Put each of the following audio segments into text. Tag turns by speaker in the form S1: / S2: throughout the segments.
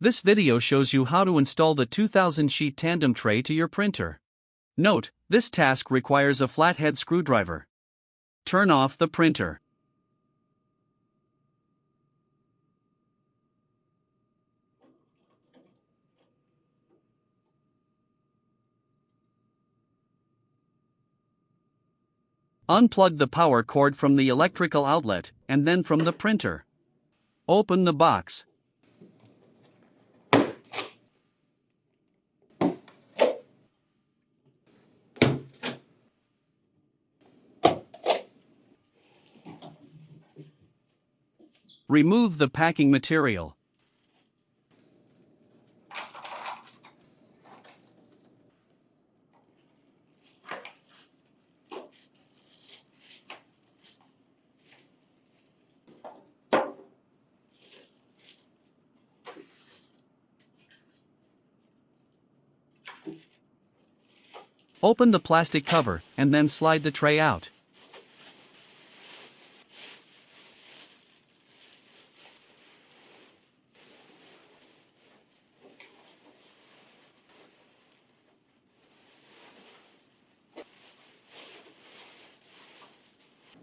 S1: This video shows you how to install the 2000 sheet tandem tray to your printer. Note, this task requires a flathead screwdriver. Turn off the printer. Unplug the power cord from the electrical outlet, and then from the printer. Open the box. Remove the packing material. Open the plastic cover, and then slide the tray out.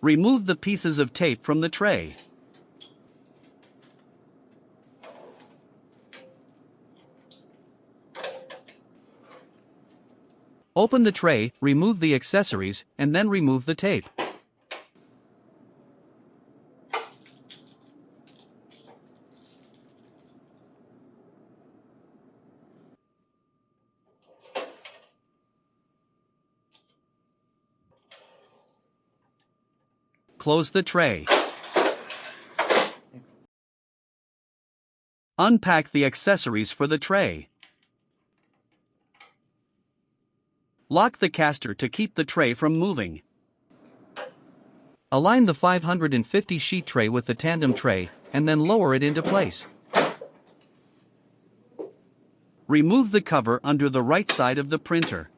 S1: Remove the pieces of tape from the tray. Open the tray, remove the accessories, and then remove the tape. Close the tray. Unpack the accessories for the tray. Lock the caster to keep the tray from moving. Align the 550 sheet tray with the tandem tray, and then lower it into place. Remove the cover under the right side of the printer.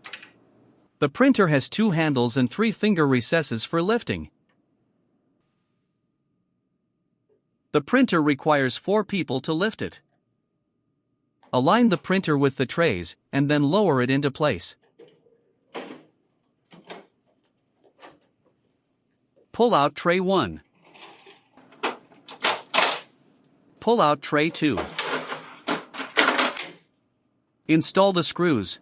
S1: The printer has 2 handles and 3 finger recesses for lifting. The printer requires 4 people to lift it. Align the printer with the trays, and then lower it into place. Pull out tray 1. Pull out tray 2. Install the screws.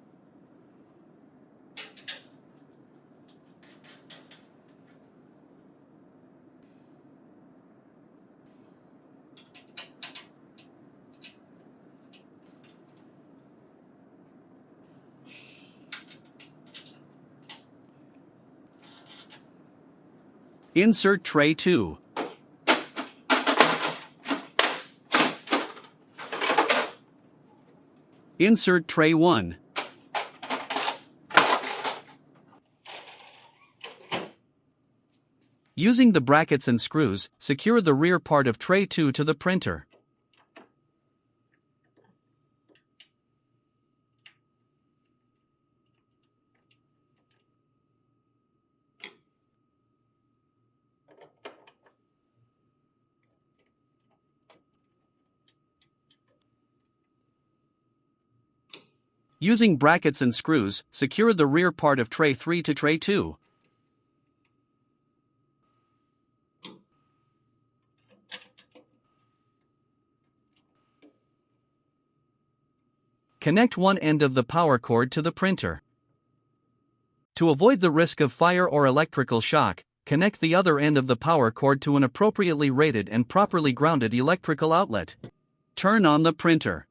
S1: Insert tray 2. Insert tray 1. Using the brackets and screws, secure the rear part of tray 2 to the printer. Using brackets and screws, secure the rear part of tray 3 to tray 2. Connect one end of the power cord to the printer. To avoid the risk of fire or electrical shock, connect the other end of the power cord to an appropriately rated and properly grounded electrical outlet. Turn on the printer.